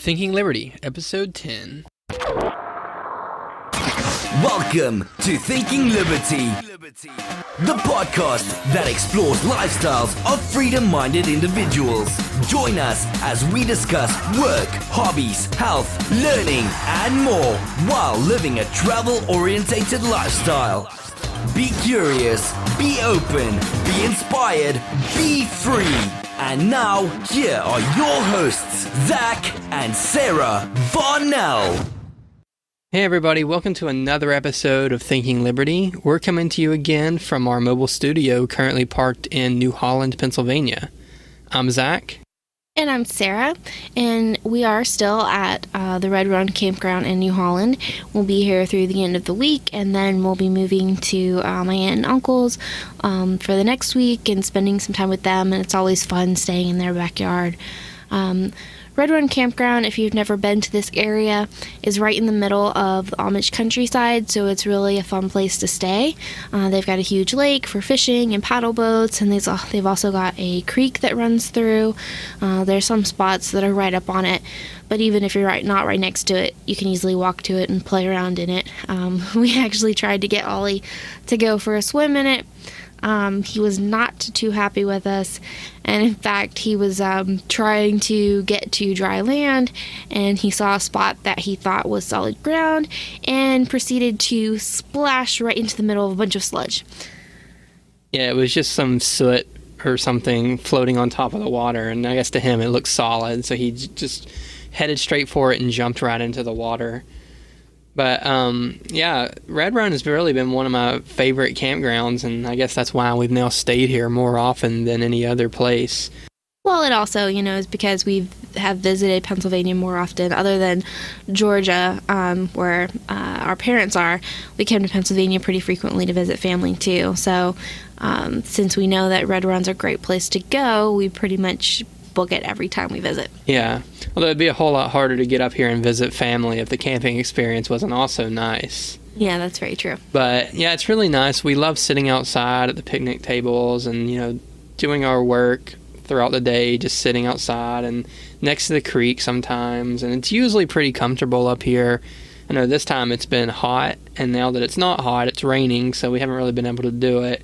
Thinking Liberty, Episode 10. Welcome to Thinking Liberty, the podcast that explores lifestyles of freedom-minded individuals. Join us as we discuss work, hobbies, health, learning, and more while living a travel-orientated lifestyle. Be curious, be open, be inspired, be free. And now, here are your hosts, Zach and Sarah Varnell. Hey everybody, welcome to another episode of Thinking Liberty. We're coming to you again from our mobile studio currently parked in New Holland, Pennsylvania. I'm Zach. And I'm Sarah, and we are still at the Red Run Campground in New Holland. We'll be here through the end of the week, and then we'll be moving to my aunt and uncle's for the next week and spending some time with them, and it's always fun staying in their backyard. Red Run Campground, if you've never been to this area, is right in the middle of the Amish countryside, so it's really a fun place to stay. They've got a huge lake for fishing and paddle boats, and they've also got a creek that runs through. There's some spots that are right up on it, but even if you're not right next to it, you can easily walk to it and play around in it. We actually tried to get Ollie to go for a swim in it. He was not too happy with us, and in fact he was trying to get to dry land, and he saw a spot that he thought was solid ground and proceeded to splash right into the middle of a bunch of sludge. Yeah, it was just some soot or something floating on top of the water, and I guess to him it looked solid, so he just headed straight for it and jumped right into the water. But, yeah, Red Run has really been one of my favorite campgrounds, and I guess that's why we've now stayed here more often than any other place. Well, it also, is because we have visited Pennsylvania more often. Other than Georgia, where our parents are, we come to Pennsylvania pretty frequently to visit family, too. So, since we know that Red Run's a great place to go, we pretty much book it every time we visit. Yeah, although it'd be a whole lot harder to get up here and visit family if the camping experience wasn't also nice. Yeah, that's very true. But yeah, it's really nice. We love sitting outside at the picnic tables and doing our work throughout the day, just sitting outside and next to the creek sometimes, and it's usually pretty comfortable up here. I know this time it's been hot, and now that it's not hot, it's raining, so we haven't really been able to do it.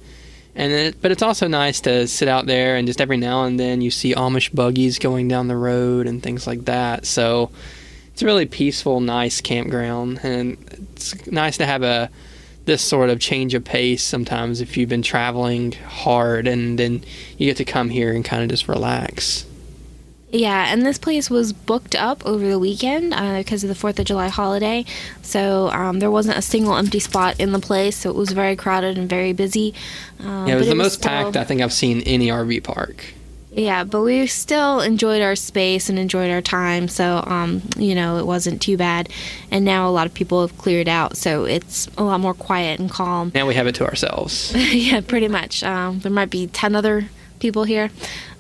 But it's also nice to sit out there and just every now and then you see Amish buggies going down the road and things like that. So it's a really peaceful, nice campground, and it's nice to have this sort of change of pace sometimes if you've been traveling hard, and then you get to come here and kind of just relax. Yeah, and this place was booked up over the weekend because of the 4th of July holiday, so there wasn't a single empty spot in the place, so it was very crowded and very busy. Yeah, it was the most packed I think I've seen any RV park. Yeah, but we still enjoyed our space and enjoyed our time, so, it wasn't too bad. And now a lot of people have cleared out, so it's a lot more quiet and calm. Now we have it to ourselves. Yeah, pretty much. There might be 10 other people here,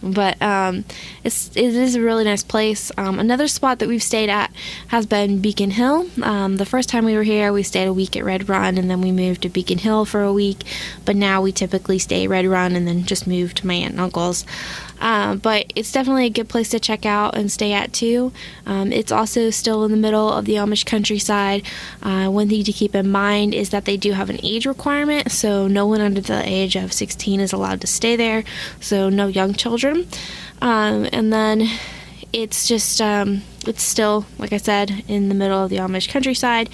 but it is a really nice place. Another spot that we've stayed at has been Beacon Hill. The first time we were here, we stayed a week at Red Run, and then we moved to Beacon Hill for a week, but now we typically stay at Red Run and then just move to my aunt and uncle's. But it's definitely a good place to check out and stay at too. It's also still in the middle of the Amish countryside. One thing to keep in mind is that they do have an age requirement, so no one under the age of 16 is allowed to stay there, so no young children. And then it's just, it's still, like I said, in the middle of the Amish countryside.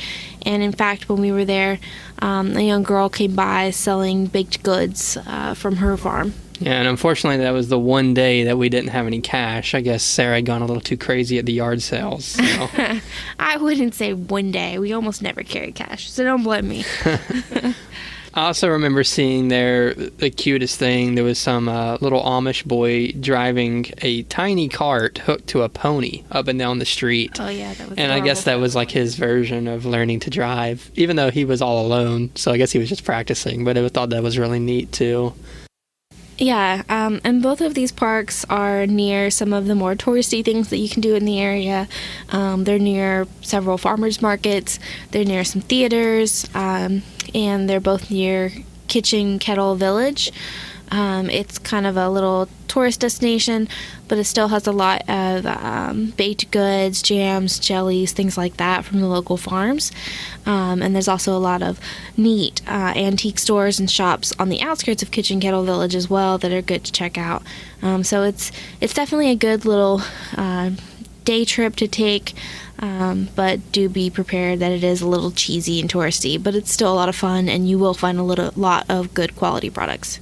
And in fact, when we were there, a young girl came by selling baked goods from her farm. Yeah, and unfortunately that was the one day that we didn't have any cash. I guess Sarah had gone a little too crazy at the yard sales. So. I wouldn't say one day. We almost never carry cash, so don't blame me. I also remember seeing there the cutest thing. There was some little Amish boy driving a tiny cart hooked to a pony up and down the street. Oh, yeah, that was And I guess that was like his version of learning to drive, even though he was all alone. So I guess he was just practicing, but I thought that was really neat too. Yeah, and both of these parks are near some of the more touristy things that you can do in the area. They're near several farmers markets, they're near some theaters, and they're both near Kitchen Kettle Village. It's kind of a little tourist destination, but it still has a lot of baked goods, jams, jellies, things like that from the local farms. And there's also a lot of neat antique stores and shops on the outskirts of Kitchen Kettle Village as well that are good to check out. So it's definitely a good little day trip to take, but do be prepared that it is a little cheesy and touristy, but it's still a lot of fun, and you will find a lot of good quality products.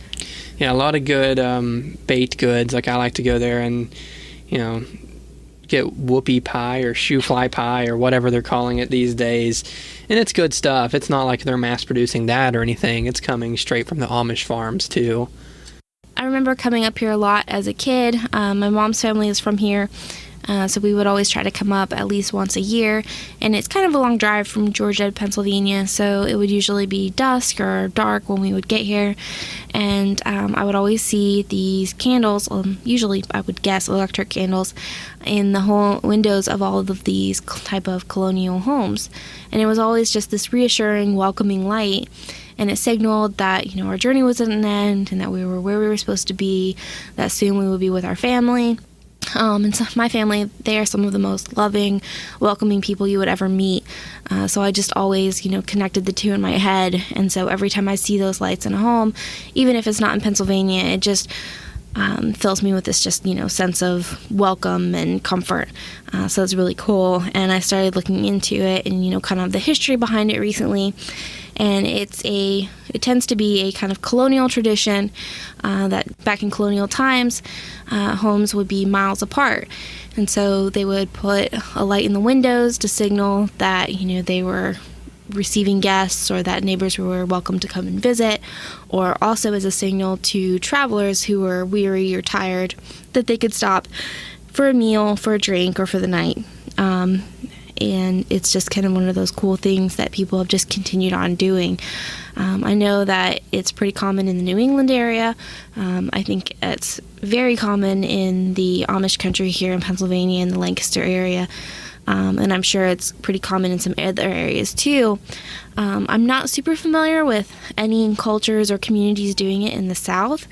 Yeah, a lot of good baked goods. Like, I like to go there and, get whoopie pie or shoe fly pie or whatever they're calling it these days. And it's good stuff. It's not like they're mass producing that or anything. It's coming straight from the Amish farms, too. I remember coming up here a lot as a kid. My mom's family is from here. So we would always try to come up at least once a year, and it's kind of a long drive from Georgia to Pennsylvania, so it would usually be dusk or dark when we would get here, and I would always see these candles, usually I would guess electric candles, in the whole windows of all of these type of colonial homes, and it was always just this reassuring, welcoming light. And it signaled that, our journey was at an end and that we were where we were supposed to be, that soon we would be with our family. And so my family, they are some of the most loving, welcoming people you would ever meet. So I just always, connected the two in my head. And so every time I see those lights in a home, even if it's not in Pennsylvania, it just fills me with this sense of welcome and comfort. So it's really cool. And I started looking into it and, kind of the history behind it recently. And it tends to be a kind of colonial tradition that back in colonial times, homes would be miles apart. And so they would put a light in the windows to signal that, they were receiving guests or that neighbors were welcome to come and visit, or also as a signal to travelers who were weary or tired that they could stop for a meal, for a drink, or for the night. And it's just kind of one of those cool things that people have just continued on doing. I know that it's pretty common in the New England area. I think it's very common in the Amish Country here in Pennsylvania and the Lancaster area. And I'm sure it's pretty common in some other areas too. I'm not super familiar with any cultures or communities doing it in the South.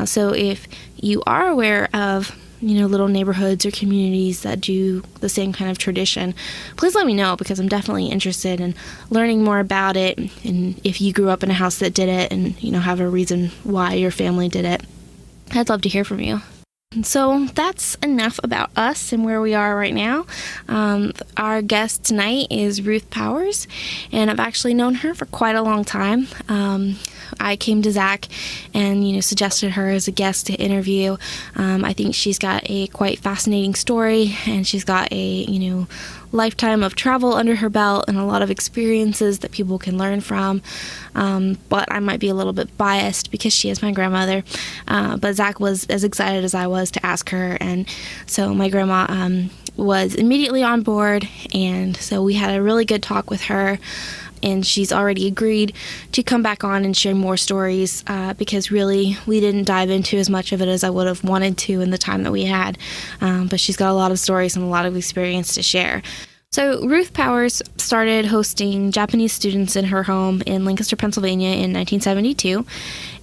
So if you are aware of little neighborhoods or communities that do the same kind of tradition, please let me know, because I'm definitely interested in learning more about it, and if you grew up in a house that did it and have a reason why your family did it, I'd love to hear from you. So that's enough about us and where we are right now. Our guest tonight is Ruth Powers, and I've actually known her for quite a long time. I came to Zach and, suggested her as a guest to interview. I think she's got a quite fascinating story, and she's got a, lifetime of travel under her belt and a lot of experiences that people can learn from. But I might be a little bit biased because she is my grandmother. But Zach was as excited as I was to ask her, and so my grandma was immediately on board, and so we had a really good talk with her. And she's already agreed to come back on and share more stories, because really we didn't dive into as much of it as I would have wanted to in the time that we had. But she's got a lot of stories and a lot of experience to share. So Ruth Powers started hosting Japanese students in her home in Lancaster, Pennsylvania in 1972.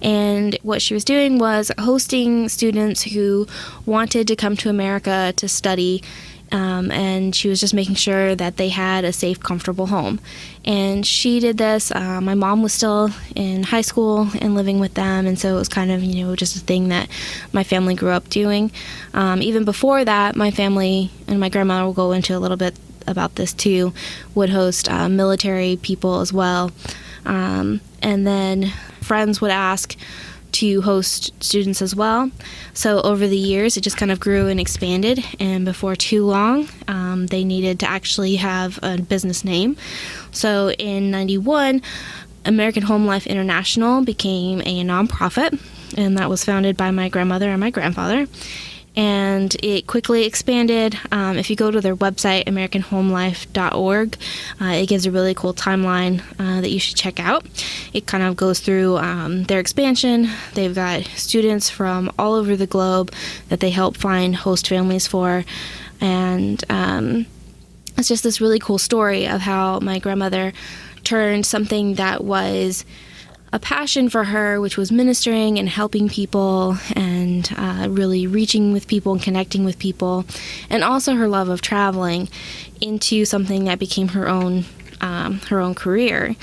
And what she was doing was hosting students who wanted to come to America to study. And she was just making sure that they had a safe, comfortable home. And she did this. My mom was still in high school and living with them, and so it was kind of, just a thing that my family grew up doing. Even before that, my family, and my grandma will go into a little bit about this too, would host military people as well. And then friends would ask to host students as well. So over the years, it just kind of grew and expanded, and before too long, they needed to actually have a business name. So in 91, American Home Life International became a nonprofit, and that was founded by my grandmother and my grandfather. And it quickly expanded. If you go to their website, AmericanHomeLife.org, it gives a really cool timeline that you should check out. It kind of goes through their expansion. They've got students from all over the globe that they help find host families for. And it's just this really cool story of how my grandmother turned something that was a passion for her, which was ministering and helping people and really reaching with people and connecting with people, and also her love of traveling, into something that became her own career.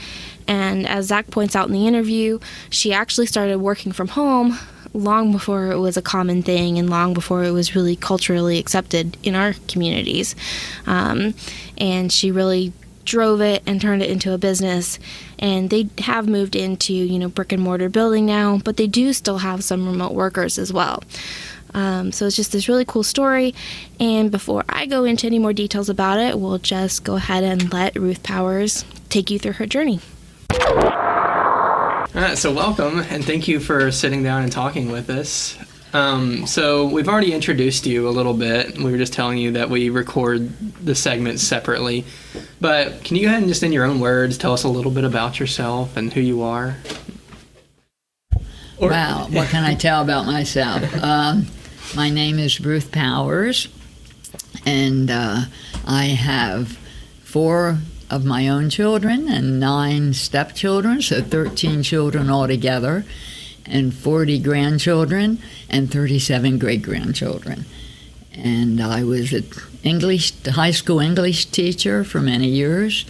And as Zach points out in the interview, she actually started working from home long before it was a common thing and long before it was really culturally accepted in our communities. And she really drove it and turned it into a business. And they have moved into, brick and mortar building now, but they do still have some remote workers as well. So it's just this really cool story. And before I go into any more details about it, we'll just go ahead and let Ruth Powers take you through her journey. All right, so welcome, and thank you for sitting down and talking with us. So we've already introduced you a little bit. We were just telling you that we record the segments separately. But can you go ahead and just in your own words tell us a little bit about yourself and who you are? Wow, what can I tell about myself? My name is Ruth Powers, and I have 4 of my own children and 9 stepchildren, so 13 children altogether, and 40 grandchildren and 37 great-grandchildren. And I was a high school English teacher for many years,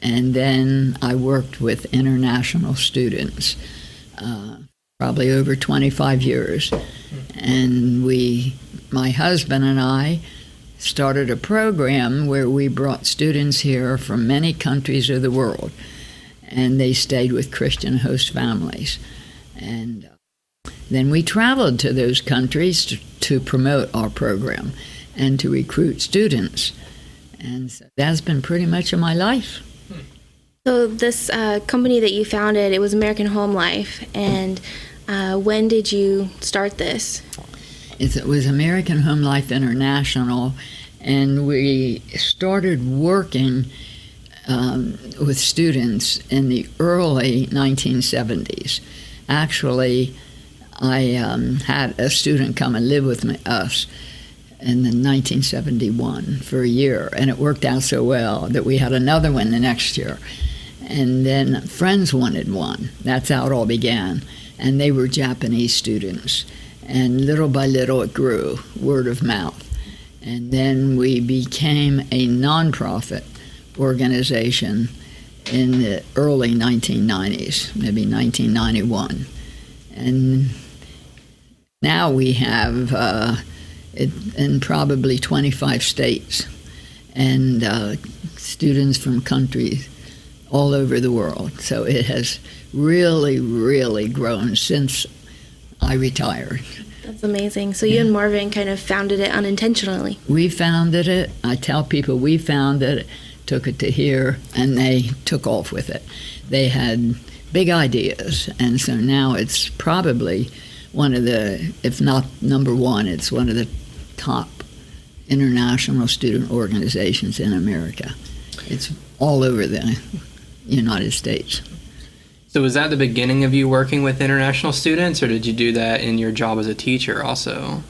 and then I worked with international students, probably over 25 years. And my husband and I started a program where we brought students here from many countries of the world, and they stayed with Christian host families. And then we traveled to those countries to promote our program and to recruit students. And so that's been pretty much of my life. So this company that you founded, it was American Home Life, and when did you start this? It was American Home Life International, and we started working with students in the early 1970s. Actually, I had a student come and live with us in 1971 for a year, and it worked out so well that we had another one the next year. And then friends wanted one. That's how it all began. And they were Japanese students. And little by little it grew, word of mouth. And then we became a nonprofit organization in the early 1990s, maybe 1991. And now we have it in probably 25 states, and students from countries all over the world. So it has really, really grown since I retired. That's amazing. So you and Marvin kind of founded it unintentionally. We founded it. I tell people we founded it, took it to here, and they took off with it. They had big ideas, and so now it's probably one of the, if not number one, it's one of the top international student organizations in America. It's all over the United States. So was that the beginning of you working with international students, or did you do that in your job as a teacher also?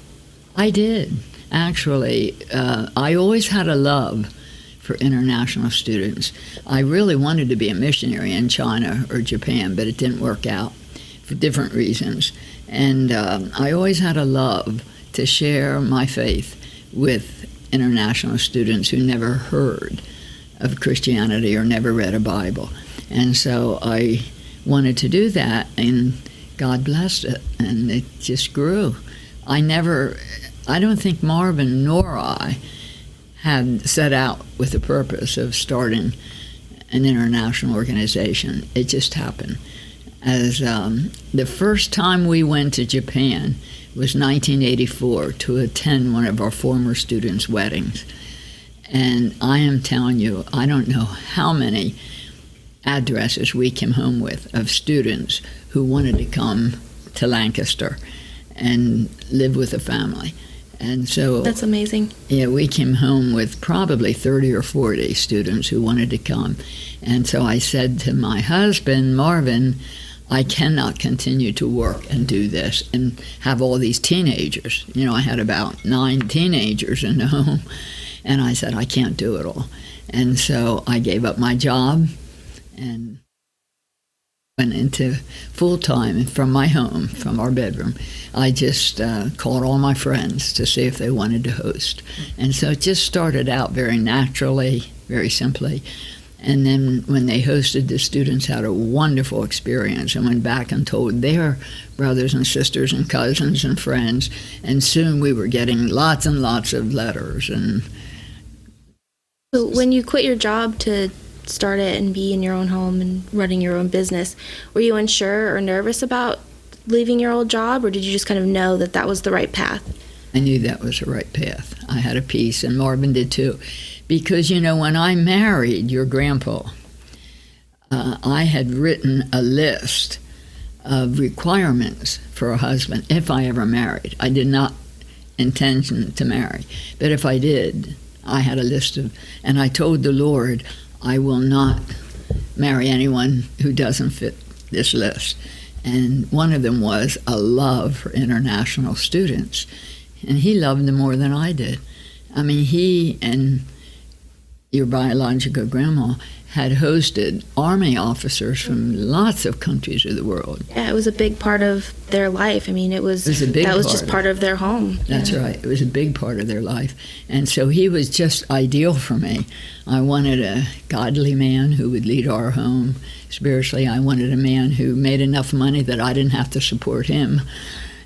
I did. Actually, I always had a love for international students. I really wanted to be a missionary in China or Japan, but it didn't work out for different reasons. And I always had a love to share my faith with international students who never heard of Christianity or never read a Bible. And so I wanted to do that, and God blessed it, and it just grew. I don't think Marvin nor I had set out with the purpose of starting an international organization. It just happened. As the first time we went to Japan was 1984 to attend one of our former students' weddings. And I am telling you, I don't know how many addresses we came home with of students who wanted to come to Lancaster and live with a family. And so that's amazing. Yeah, we came home with probably 30 or 40 students who wanted to come. And so I said to my husband, Marvin, I cannot continue to work and do this and have all these teenagers. I had about 9 teenagers in the home. And I said, I can't do it all. And so I gave up my job, and went into full-time from my home, from our bedroom. I just called all my friends to see if they wanted to host. And so it just started out very naturally, very simply. And then when they hosted, the students had a wonderful experience and went back and told their brothers and sisters and cousins and friends. And soon we were getting lots and lots of letters. And So when you quit your job to start it and be in your own home and running your own business, were you unsure or nervous about leaving your old job, or did you just kind of know that that was the right path? I knew that was the right path. I had a peace, and Marvin did too. Because, you know, when I married your grandpa, I had written a list of requirements for a husband if I ever married. I did not intend to marry, but if I did, I had a list of, and I told the Lord, I will not marry anyone who doesn't fit this list. And one of them was a love for international students. And he loved them more than I did. I mean, he and your biological grandma had hosted Army officers from lots of countries of the world. Yeah, it was a big part of their life. I mean, that was just part of their home. That's right. It was a big part of their life. And so he was just ideal for me. I wanted a godly man who would lead our home spiritually. I wanted a man who made enough money that I didn't have to support him.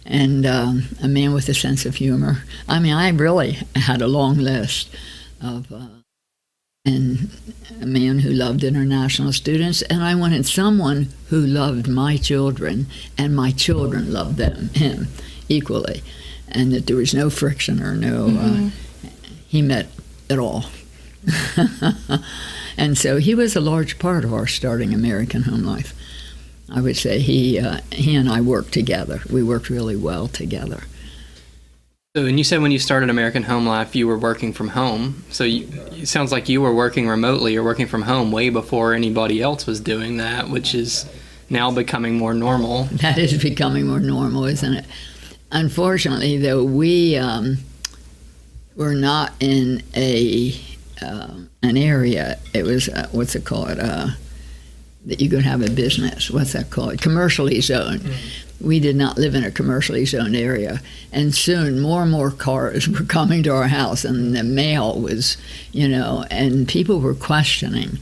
And a man with a sense of humor. I mean, I really had a long list of... and a man who loved international students, and I wanted someone who loved my children, and my children loved him equally, and that there was no friction or no, he met it all. And so he was a large part of our starting American home life. I would say he and I worked together. We worked really well together. So, and you said when you started American Home Life, you were working from home. So it sounds like you were working remotely or working from home way before anybody else was doing that, which is now becoming more normal. That is becoming more normal, isn't it? Unfortunately, though, we were not in an area. It was, what's it called, that you could have a business. What's that called? Commercially zoned. We did not live in a commercially zoned area. And soon more and more cars were coming to our house, and the mail was, and people were questioning.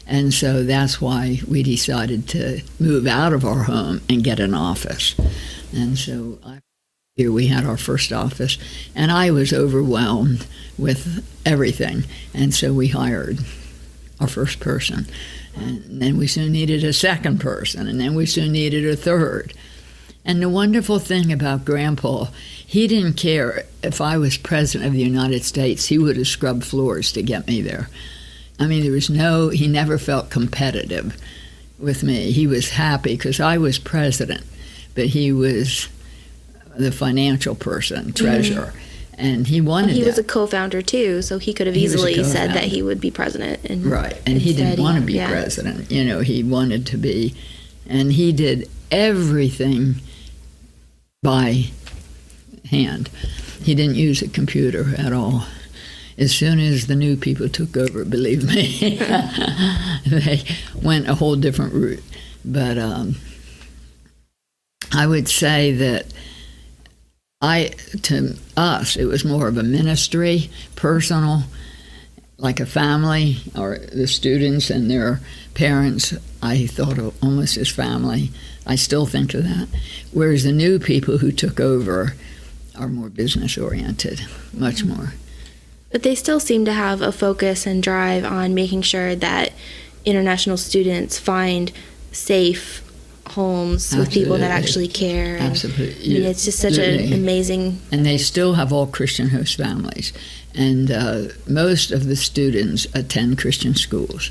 And so that's why we decided to move out of our home and get an office. And so here we had our first office, and I was overwhelmed with everything. And so we hired our first person. And then we soon needed a second person, and then we soon needed a third. And the wonderful thing about Grandpa, he didn't care if I was president of the United States. He would have scrubbed floors to get me there. I mean, he never felt competitive with me. He was happy because I was president, but he was the financial person, treasurer. And he wanted He was a co-founder too, so he could have easily said that he would be president. Right, and he didn't want to be president. He wanted to be, and he did everything by hand. He didn't use a computer at all. As soon as the new people took over, believe me, they went a whole different route. But I would say that to us, it was more of a ministry, personal, like a family, or the students and their parents, I thought of almost as family. I still think of that. Whereas the new people who took over are more business-oriented, much more. But they still seem to have a focus and drive on making sure that international students find safe homes with people that actually care. Absolutely. I mean, it's just such an amazing... And they still have all Christian host families. And most of the students attend Christian schools,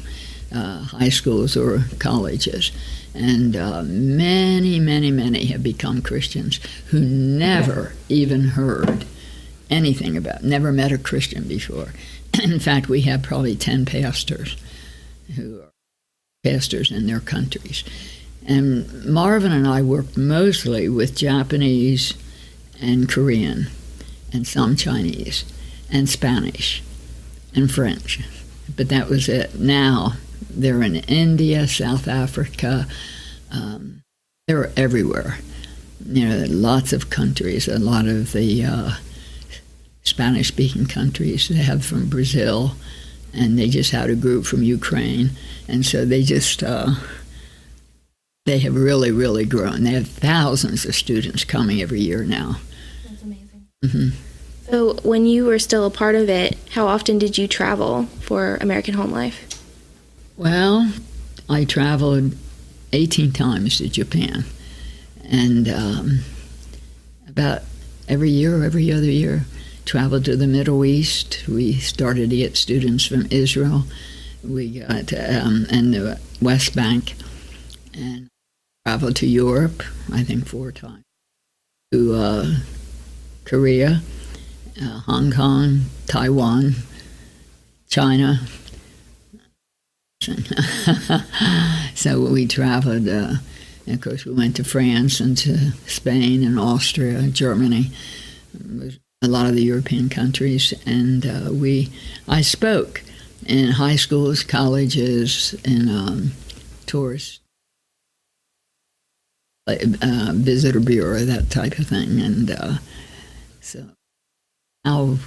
high schools or colleges. And many, many, many have become Christians who never even heard anything about, never met a Christian before. In fact, we have probably 10 pastors who are pastors in their countries. And Marvin and I worked mostly with Japanese and Korean and some Chinese and Spanish and French. But that was it. Now they're in India, South Africa, they were everywhere. Lots of countries, a lot of the Spanish-speaking countries. They have from Brazil, and they just had a group from Ukraine, and so they just they have really, really grown. They have thousands of students coming every year now. That's amazing. Mm-hmm. So when you were still a part of it, how often did you travel for American Home Life? Well, I traveled 18 times to Japan, and about every other year, traveled to the Middle East. We started to get students from Israel. We got and the West Bank, and traveled to Europe, I think 4 times, to Korea, Hong Kong, Taiwan, China. So we traveled, and of course we went to France and to Spain and Austria and Germany, a lot of the European countries, and I spoke in high schools, colleges, in tourist visitor bureau, that type of thing, and so now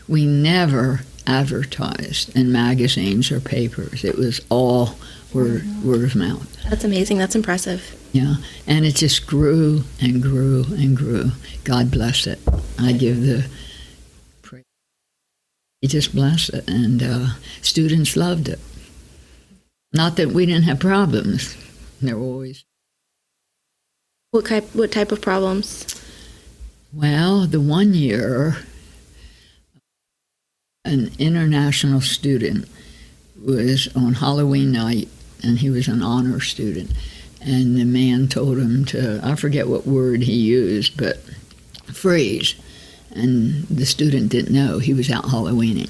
we never advertised in magazines or papers. It was all word of mouth. That's amazing. That's impressive. Yeah, and it just grew and grew and grew. God bless it. I give the praise. He just blessed it, and students loved it. Not that we didn't have problems. There were always. What type of problems? Well, the one year, an international student was on Halloween night, and he was an honor student. And the man told him to, I forget what word he used, but freeze. And the student didn't know. He was out Halloweening.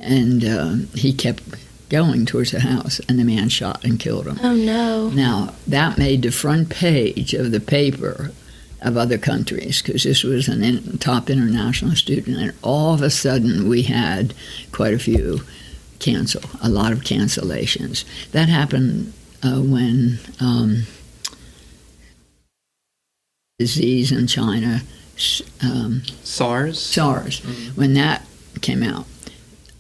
And he kept going towards the house, and the man shot and killed him. Oh, no. Now, that made the front page of the paper of other countries, because this was a top international student, and all of a sudden we had quite a few a lot of cancellations. That happened when disease in China, SARS? Mm-hmm. When that came out,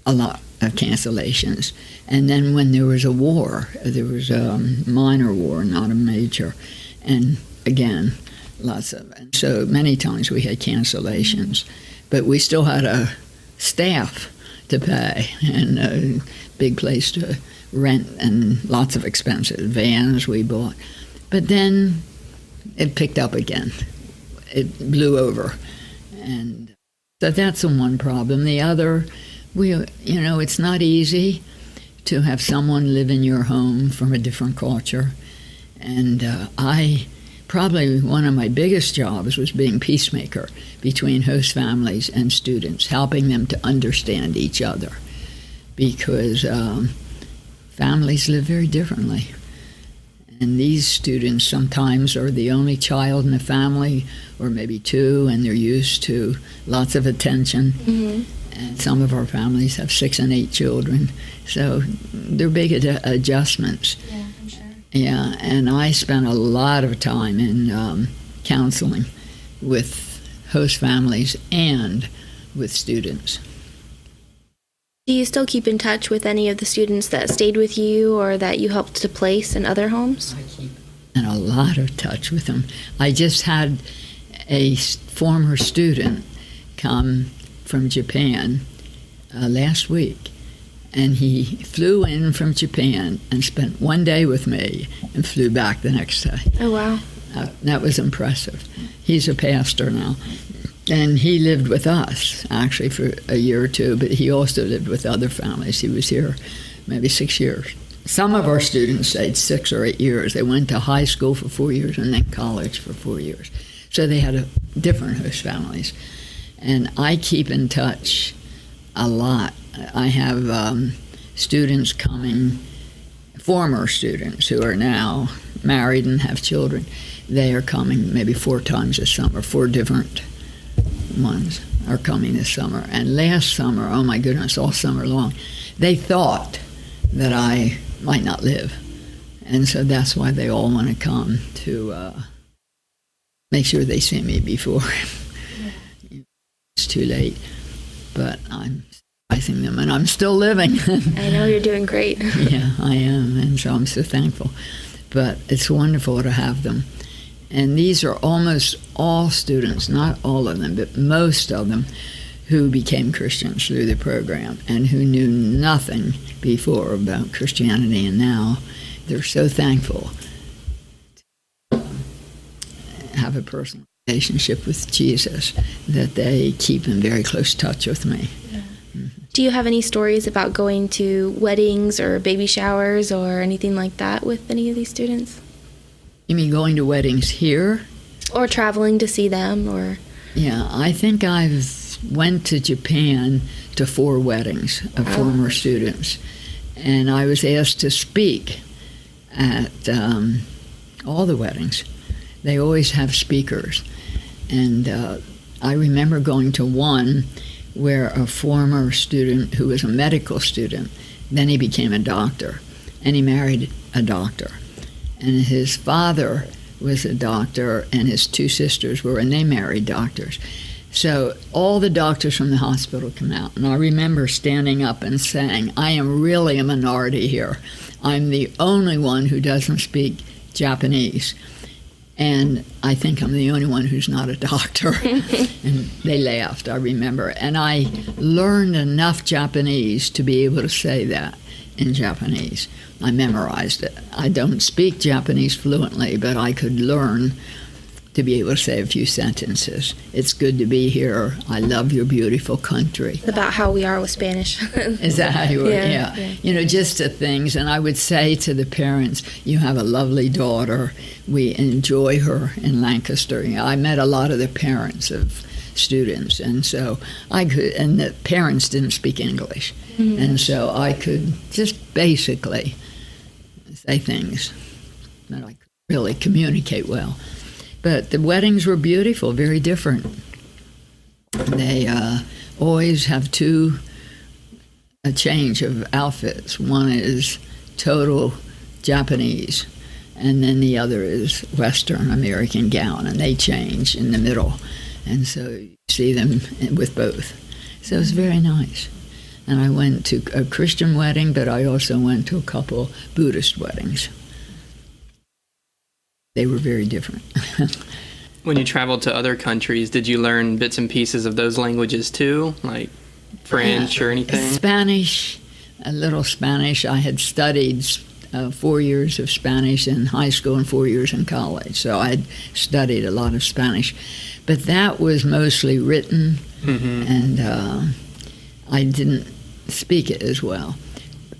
a lot of cancellations. And then when there was a war, there was a minor war, not a major, and again, lots of, and so many times we had cancellations, but we still had a staff to pay and a big place to rent and lots of expenses, vans we bought. But then it picked up again. It blew over. And so that's the one problem. The other, it's not easy to have someone live in your home from a different culture. And probably one of my biggest jobs was being peacemaker between host families and students, helping them to understand each other, because families live very differently. And these students sometimes are the only child in the family, or maybe 2, and they're used to lots of attention. Mm-hmm. And some of our families have 6 and 8 children, so they're big adjustments. Yeah, I'm sure. Yeah, and I spent a lot of time in counseling with host families and with students. Do you still keep in touch with any of the students that stayed with you or that you helped to place in other homes? I keep in a lot of touch with them. I just had a former student come from Japan last week, and he flew in from Japan and spent one day with me and flew back the next day. Oh, wow. That was impressive. He's a pastor now. And he lived with us, actually, for a year or 2, but he also lived with other families. He was here maybe 6 years. Some of our students stayed 6 or 8 years. They went to high school for 4 years and then college for 4 years. So they had different host families. And I keep in touch a lot. I have students coming, former students who are now married and have children. They are coming maybe 4 times this summer, 4 different ones are coming this summer. And last summer, oh my goodness, all summer long, they thought that I might not live. And so that's why they all want to come, to make sure they see me before it's too late. But I'm surprising them, and I'm still living. I know you're doing great. Yeah, I am, and so I'm so thankful. But it's wonderful to have them. And these are almost all students, not all of them, but most of them, who became Christians through the program and who knew nothing before about Christianity, and now they're so thankful to have a personal relationship with Jesus that they keep in very close touch with me. Yeah. Do you have any stories about going to weddings or baby showers or anything like that with any of these students? You mean going to weddings here? Or traveling to see them, or... Yeah, I think I've went to Japan to 4 weddings of former students. And I was asked to speak at all the weddings. They always have speakers. And I remember going to one where a former student who was a medical student, then he became a doctor, and he married a doctor. And his father was a doctor, and his 2 sisters were, and they married doctors. So all the doctors from the hospital come out, and I remember standing up and saying, I am really a minority here. I'm the only one who doesn't speak Japanese, and I think I'm the only one who's not a doctor. And they laughed, I remember. And I learned enough Japanese to be able to say that in Japanese. I memorized it. I don't speak Japanese fluently, but I could learn to be able to say a few sentences. It's good to be here. I love your beautiful country. About how we are with Spanish. Is that how you were? Yeah. You know, just the things. And I would say to the parents, you have a lovely daughter. We enjoy her in Lancaster. You know, I met a lot of the parents of students, and so I could, and the parents didn't speak English. Mm-hmm. And so I could just basically say things that I could really communicate well. But the weddings were beautiful, very different. They always have a change of outfits. One is total Japanese, and then the other is Western American gown, and they change in the middle. And so you see them with both. So it was very nice. And I went to a Christian wedding, but I also went to a couple Buddhist weddings. They were very different. When you traveled to other countries, did you learn bits and pieces of those languages too, like French or anything? Spanish, a little Spanish. I had studied 4 years of Spanish in high school and 4 years in college, so I had studied a lot of Spanish. But that was mostly written, and I didn't speak it as well.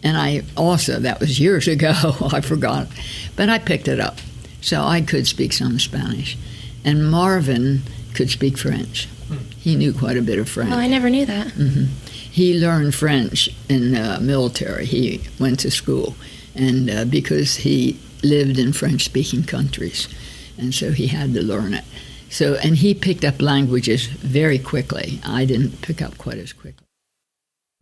And I also, that was years ago, I forgot, but I picked it up. So I could speak some Spanish. And Marvin could speak French. He knew quite a bit of French. Oh, I never knew that. Mm-hmm. He learned French in the military. He went to school, and because he lived in French-speaking countries, and so he had to learn it. So, and he picked up languages very quickly. I didn't pick up quite as quickly.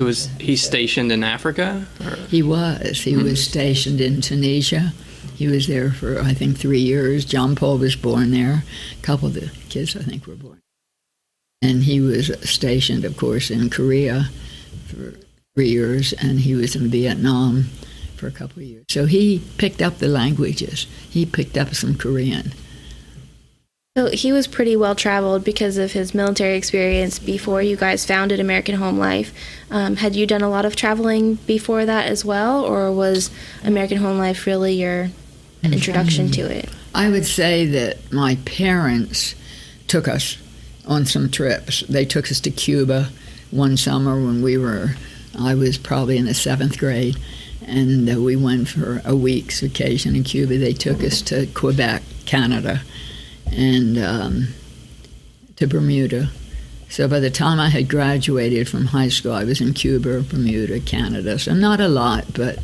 Was he stationed in Africa? Or? He was. He was stationed in Tunisia. He was there for, I think, 3 years. John Paul was born there. A couple of the kids, I think, were born. And he was stationed, of course, in Korea for 3 years, and he was in Vietnam for a couple of years. So he picked up the languages. He picked up some Korean. So he was pretty well traveled because of his military experience before you guys founded American Home Life. Had you done a lot of traveling before that as well, or was American Home Life really your introduction to it? I would say that my parents took us on some trips. They took us to Cuba one summer when I was probably in the 7th grade, and we went for a week's vacation in Cuba. They took us to Quebec, Canada, and to Bermuda. So by the time I had graduated from high school, I was in Cuba, Bermuda, Canada. So not a lot, but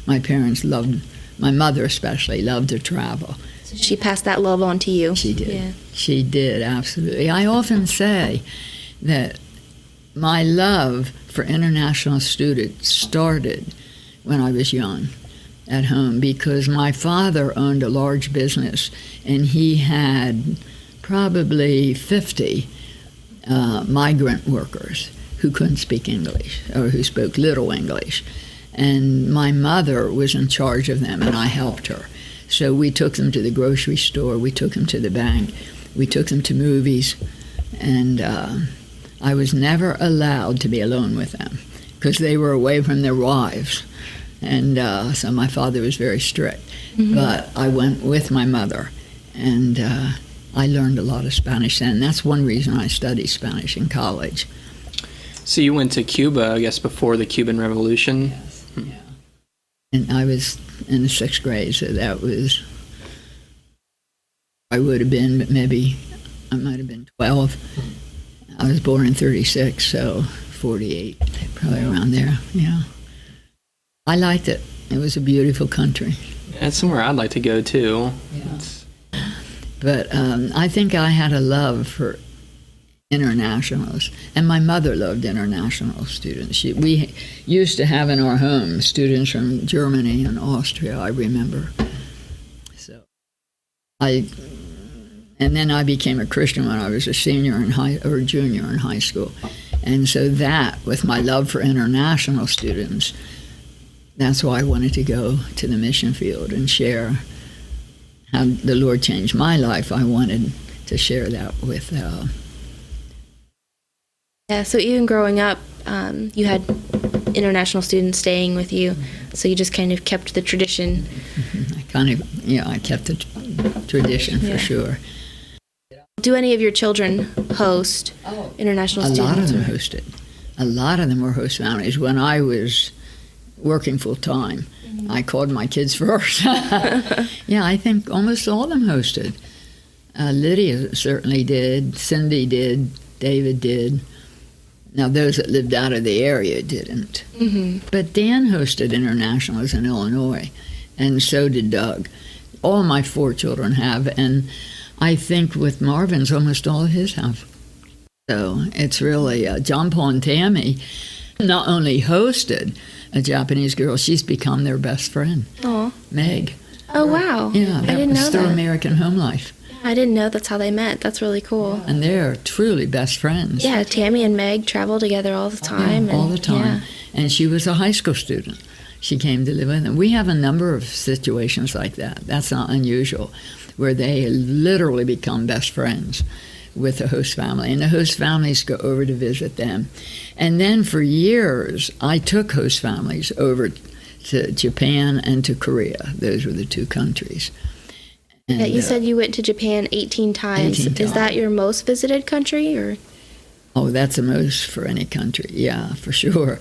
my parents loved, my mother especially, loved to travel. So she passed that love on to you. She did. Yeah. She did, absolutely. I often say that my love for international students started when I was young. at home because my father owned a large business, and he had probably 50 migrant workers who couldn't speak English or who spoke little English. And my mother was in charge of them, and I helped her. So we took them to the grocery store, we took them to the bank, we took them to movies, and I was never allowed to be alone with them because they were away from their wives. And so my father was very strict. Mm-hmm. But I went with my mother, and I learned a lot of Spanish then. That's one reason I studied Spanish in college. So you went to Cuba, I guess, before the Cuban Revolution? Yes, yeah. And I was in the 6th grade, so that was, I would have been, maybe, I might have been 12. I was born in 36, so 48, probably around there, yeah. I liked it. It was a beautiful country. That's somewhere I'd like to go, too. Yeah. But I think I had a love for internationals, and my mother loved international students. We used to have in our home students from Germany and Austria, I remember. So and then I became a Christian when I was a junior in high school. And so that, with my love for international students, that's why I wanted to go to the mission field and share how the Lord changed my life. I wanted to share that with Yeah, so even growing up, you had international students staying with you, so you just kind of kept the tradition. I kept the tradition for sure. Do any of your children host international students? A lot of them hosted. A lot of them were host families. When I was working full time, I called my kids first. Yeah, I think almost all of them hosted. Lydia certainly did. Cindy did. David did. Now, those that lived out of the area didn't. Mm-hmm. But Dan hosted internationals in Illinois, and so did Doug. All my 4 children have, and I think with Marvin's, almost all of his have. So it's really, John Paul and Tammy not only hosted a Japanese girl, she's become their best friend. Aww. Meg. Oh, wow. Yeah, I didn't know was through that. American Home Life. I didn't know that's how they met. That's really cool. And they're truly best friends. Yeah, Tammy and Meg travel together all the time. Yeah, all the time. Yeah. And she was a high school student. She came to live with them. We have a number of situations like that. That's not unusual, where they literally become best friends with the host family. And the host families go over to visit them. And then for years, I took host families over to Japan and to Korea. Those were the 2 countries. And, yeah, you said you went to Japan 18 times. 18 times. Is that your most visited country, or? Oh, that's the most for any country. Yeah, for sure.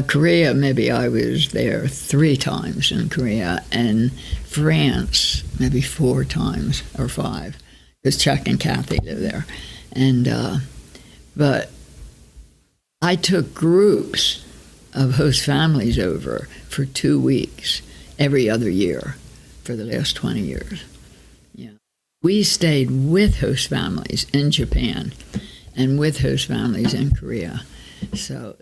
Korea, maybe I was there 3 times in Korea, and France, maybe 4 times or 5, because Chuck and Kathy live there. And but I took groups of host families over for 2 weeks every other year for the last 20 years. We stayed with host families in Japan and with host families in Korea. So,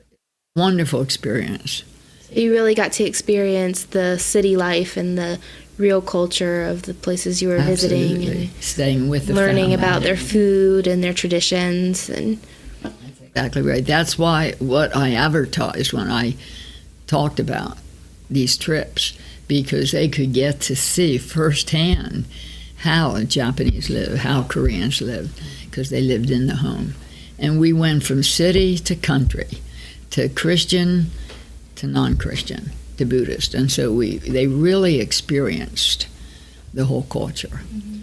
wonderful experience. You really got to experience the city life and the real culture of the places you were visiting. And staying with the learning family. about their food and their traditions. And that's exactly right. That's why what I advertised when I talked about these trips, because they could get to see firsthand how Japanese live, how Koreans live, because they lived in the home. And we went from city to country, to Christian to non-Christian, to Buddhist. And so they really experienced the whole culture. Mm-hmm.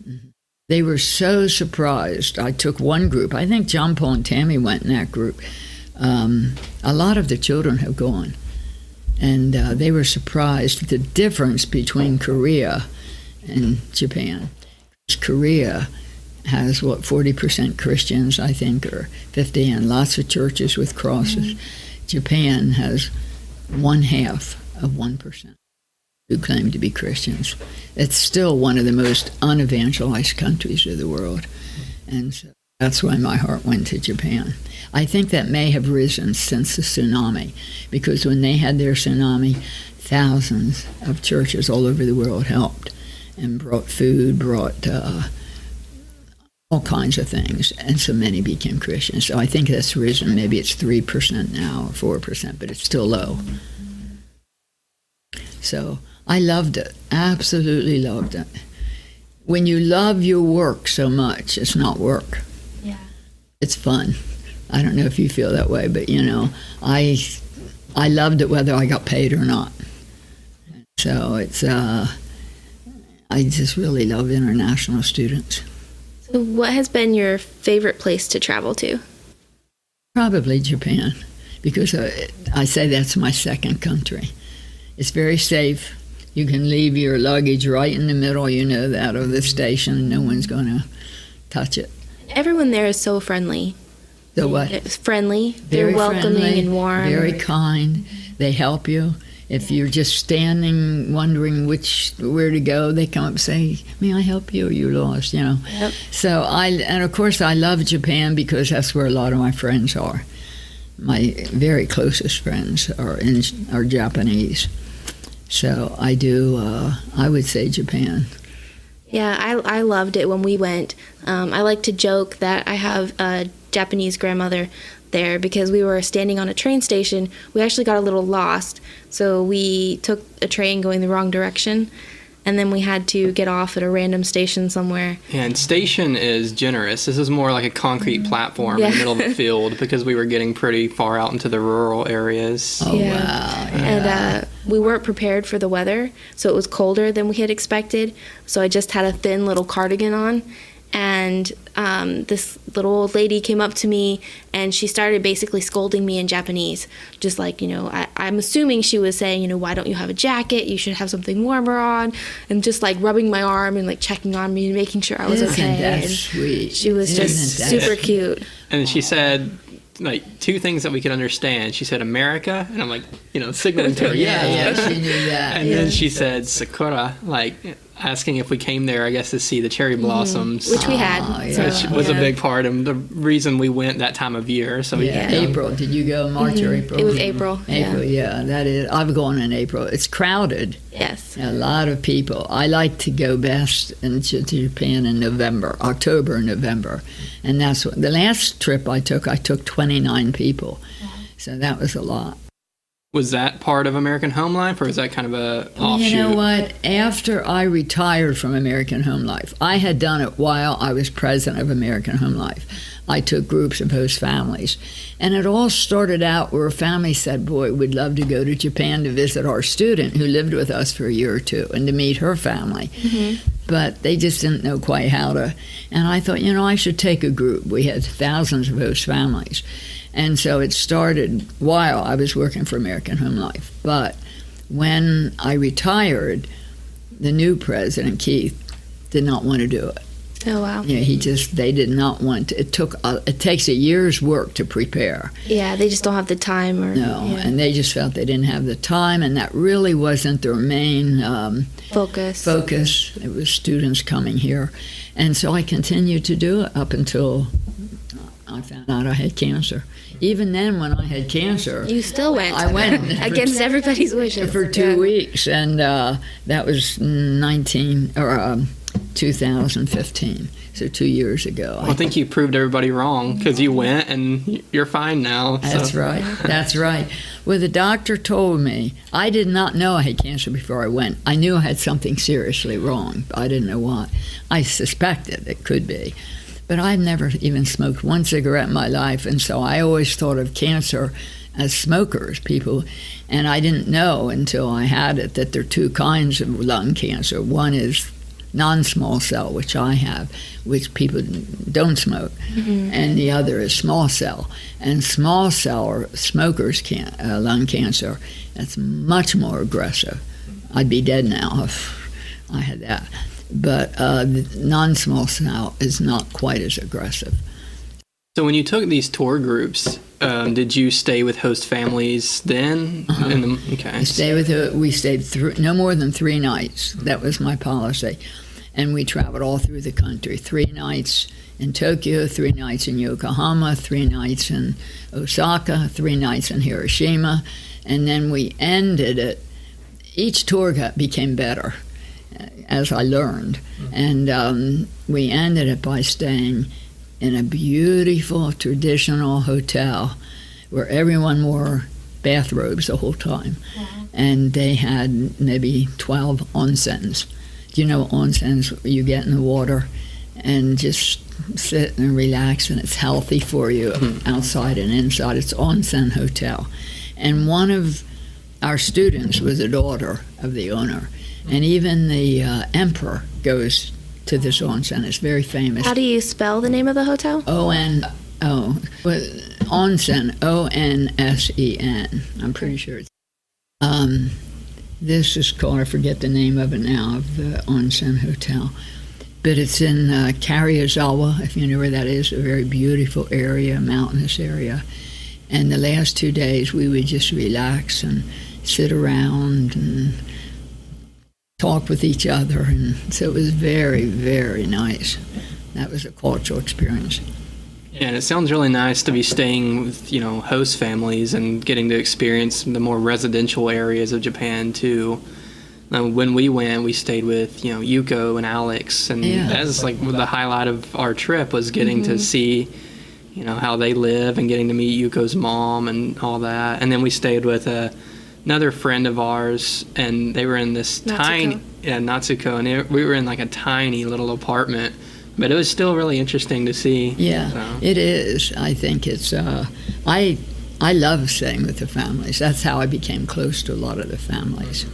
Mm-hmm. They were so surprised. I took one group. I think John Paul and Tammy went in that group. A lot of the children have gone. And they were surprised at the difference between Korea and Japan. Korea has, 40% Christians, I think, or 50, and lots of churches with crosses. Mm-hmm. Japan has 0.5% who claim to be Christians. It's still one of the most unevangelized countries of the world. And so That's why my heart went to Japan. I think that may have risen since the tsunami, because when they had their tsunami, thousands of churches all over the world helped and brought food, brought all kinds of things, and so many became Christians. So I think that's risen. Maybe it's 3% now or 4%, but it's still low. So I loved it, absolutely loved it. When you love your work so much, it's not work. Yeah. It's fun. I don't know if you feel that way, but I loved it whether I got paid or not. So it's I just really love international students. So what has been your favorite place to travel to? Probably Japan, because I say that's my second country. It's very safe. You can leave your luggage right in the middle, that, of the station, and no one's going to touch it. Everyone there is so friendly. So what? It's friendly. Very They're welcoming friendly, and warm. Very kind. They help you. If you're just standing wondering where to go, they come up and say, "May I help you? You're lost," Yep. So and of course I love Japan because that's where a lot of my friends are. My very closest friends are Japanese. So I would say Japan. Yeah, I loved it when we went. I like to joke that I have a Japanese grandmother there because we were standing on a train station. We actually got a little lost, so we took a train going the wrong direction, and then we had to get off at a random station somewhere. Yeah, and station is generous. This is more like a concrete platform in the middle of the field because we were getting pretty far out into the rural areas. Oh, Yeah. wow. Yeah. And we weren't prepared for the weather, so it was colder than we had expected. So I just had a thin little cardigan on, and this little old lady came up to me, and she started basically scolding me in Japanese. Just like, I'm assuming she was saying, why don't you have a jacket? You should have something warmer on. And just like rubbing my arm and like checking on me and making sure I was Isn't okay. that And sweet? she was just Isn't that super sweet? cute. And she said, like, two things that we could understand. She said America, and I'm like, signaling to her, Yeah, she knew that. And then she said Sakura, like asking if we came there, I guess, to see the cherry blossoms. Which we had. yeah. Which was a yeah. big part of the reason we went that time of year. So Yeah, April. Did you go March or April? It was April. April, yeah, that is. I've gone in April. It's crowded. Yes. A lot of people. I like to go best to Japan in October and November. And that's what, the last trip I took 29 people. So that was a lot. Was that part of American Home Life, or is that kind of a offshoot? You know what? After I retired from American Home Life, I had done it while I was president of American Home Life. I took groups of host families. And it all started out where a family said, boy, we'd love to go to Japan to visit our student who lived with us for a year or two and to meet her family. Mm-hmm. But they just didn't know quite how to. And I thought, I should take a group. We had thousands of host families. And so it started while I was working for American Home Life. But when I retired, the new president, Keith, did not want to do it. Oh, wow. Yeah, they did not want to. It takes a year's work to prepare. Yeah, they just don't have the time. And they just felt they didn't have the time, and that really wasn't their main focus. It was students coming here. And so I continued to do it up until I found out I had cancer. Even then, when I had cancer, you still went. I went against everybody's wishes for 2 weeks, and that was 2015. So 2 years ago. Well, I think you proved everybody wrong because you went and you're fine now. So. That's right. That's right. Well, the doctor told me, I did not know I had cancer before I went. I knew I had something seriously wrong, but I didn't know what. I suspected it could be. But I've never even smoked one cigarette in my life, and so I always thought of cancer as smokers, people. And I didn't know until I had it that there are two kinds of lung cancer. One is non-small cell, which I have, which people don't smoke, and the other is small cell. And small cell or smokers lung cancer, that's much more aggressive. I'd be dead now if I had that. But the non-small cell is not quite as aggressive. So when you took these tour groups, did you stay with host families then? Okay. We stayed no more than 3 nights. That was my policy. And we traveled all through the country. 3 nights in Tokyo, 3 nights in Yokohama, 3 nights in Osaka, 3 nights in Hiroshima, and then we ended it. Each tour became better as I learned, and we ended it by staying in a beautiful traditional hotel where everyone wore bathrobes the whole time. And they had maybe 12 onsens. Do you know onsens? You get in the water and just sit and relax, and it's healthy for you outside and inside. It's onsen hotel. And one of our students was a daughter of the owner. And even the emperor goes to this onsen. It's very famous. How do you spell the name of the hotel? O-N-O. Onsen, O-N-S-E-N. I'm pretty sure it's... This is called, I forget the name of it now, of the onsen hotel. But it's in Karyazawa, if you know where that is, a very beautiful area, mountainous area. And the last 2 days we would just relax and sit around and talk with each other. And so it was very, very nice. That was a cultural experience. Yeah, and it sounds really nice to be staying with, host families and getting to experience the more residential areas of Japan too. When we went, we stayed with, Yuko and Alex, and that's like the highlight of our trip was getting to see, how they live and getting to meet Yuko's mom and all that. And then we stayed with another friend of ours, and they were in this Natsuko, and we were in like a tiny little apartment. But it was still really interesting to see. Yeah, so. It is. I think it's, I love staying with the families. That's how I became close to a lot of the families.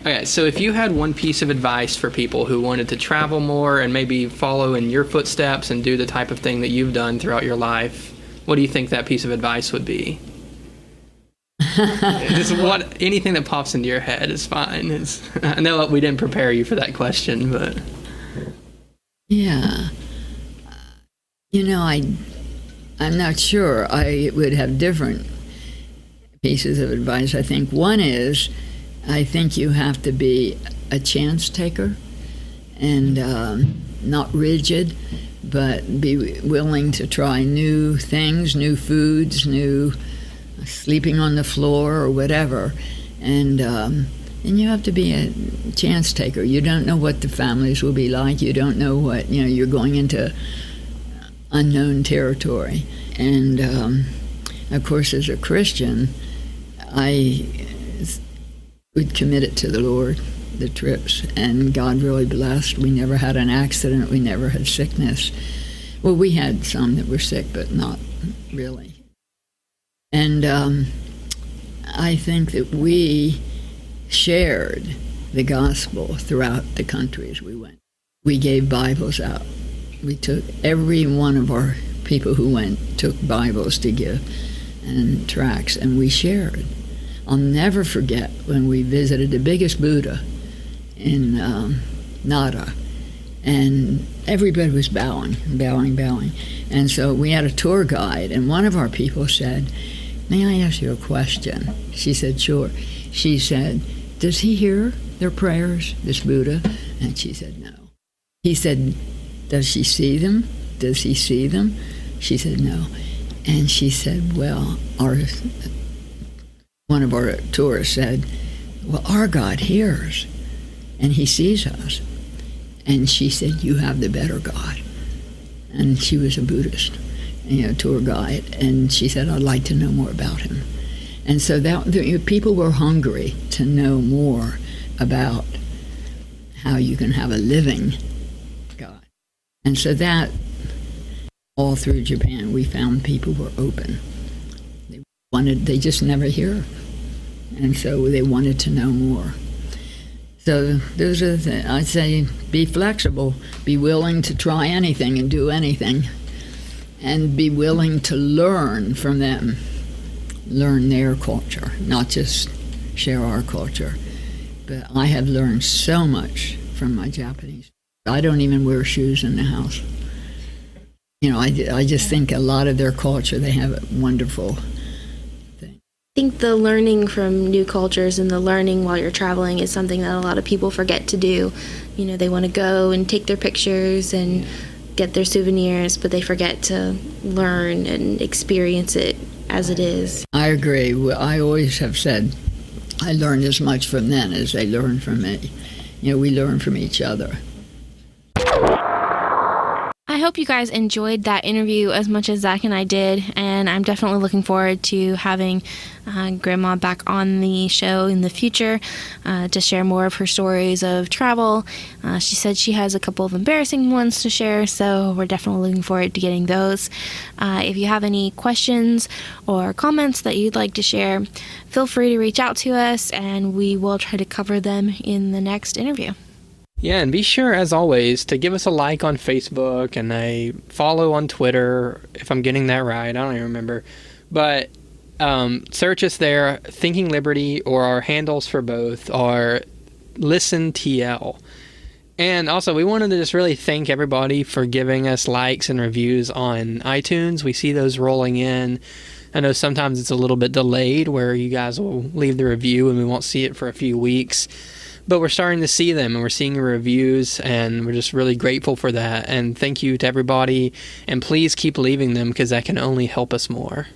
Okay, so if you had one piece of advice for people who wanted to travel more and maybe follow in your footsteps and do the type of thing that you've done throughout your life, what do you think that piece of advice would be? Just anything that pops into your head is fine. I know we didn't prepare you for that question, but... Yeah. I'm not sure. I would have different pieces of advice. I think one is, I think you have to be a chance taker and not rigid, but be willing to try new things, new foods, new sleeping on the floor or whatever. And you have to be a chance taker. You don't know what the families will be like. You don't know what, you're going into unknown territory. And, of course, as a Christian, I would commit it to the Lord, the trips. And God really blessed. We never had an accident. We never had sickness. Well, we had some that were sick, but not really. And I think that we shared the gospel throughout the countries we went. We gave Bibles out. We took, every one of our people who went took Bibles to give and tracts, and we shared. I'll never forget when we visited the biggest Buddha in Nara, and everybody was bowing. And so we had a tour guide, and one of our people said, "May I ask you a question?" She said, "Sure." She said, "Does he hear their prayers, this Buddha?" And she said, "No." He said, "Does she see them? Does he see them?" She said, "No." And she said, "Well, one of our tourists said, well, our God hears, and he sees us." And she said, "You have the better God." And she was a Buddhist, tour guide. And she said, "I'd like to know more about him." And so people were hungry to know more about how you can have a living God. And so that, all through Japan, we found people were open. They just never hear. And so they wanted to know more. So those are the things. I'd say be flexible, be willing to try anything and do anything, and be willing to learn from them. Learn their culture, not just share our culture. But I have learned so much from my Japanese. I don't even wear shoes in the house. I just think a lot of their culture, they have a wonderful thing. I think the learning from new cultures and the learning while you're traveling is something that a lot of people forget to do. They want to go and take their pictures and get their souvenirs, but they forget to learn and experience it as it is. I agree. I always have said I learned as much from them as they learned from me. We learn from each other. I hope you guys enjoyed that interview as much as Zach and I did, and I'm definitely looking forward to having Grandma back on the show in the future to share more of her stories of travel. She said she has a couple of embarrassing ones to share, so we're definitely looking forward to getting those. If you have any questions or comments that you'd like to share, feel free to reach out to us, and we will try to cover them in the next interview. Yeah, and be sure, as always, to give us a like on Facebook and a follow on Twitter, if I'm getting that right. I don't even remember. But search us there, Thinking Liberty, or our handles for both are ListenTL. And also, we wanted to just really thank everybody for giving us likes and reviews on iTunes. We see those rolling in. I know sometimes it's a little bit delayed where you guys will leave the review and we won't see it for a few weeks. But we're starting to see them, and we're seeing your reviews, and we're just really grateful for that. And thank you to everybody, and please keep leaving them because that can only help us more.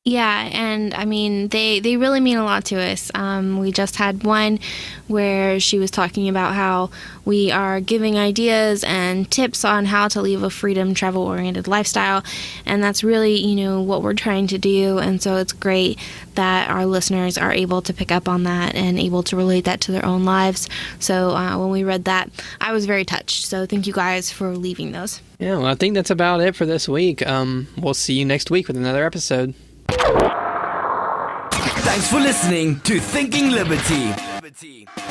Yeah, and I mean, they really mean a lot to us. We just had one where she was talking about how we are giving ideas and tips on how to live a freedom, travel-oriented lifestyle, and that's really, what we're trying to do. And so it's great that our listeners are able to pick up on that and able to relate that to their own lives. So when we read that, I was very touched. So thank you guys for leaving those. Yeah, well, I think that's about it for this week. We'll see you next week with another episode. Thanks for listening to Thinking Liberty.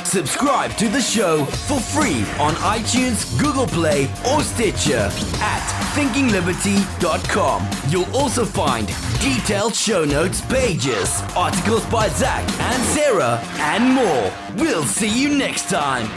Subscribe to the show for free on iTunes, Google Play, or Stitcher at thinkingliberty.com. You'll also find detailed show notes pages, articles by Zach and Sarah, and more. We'll see you next time.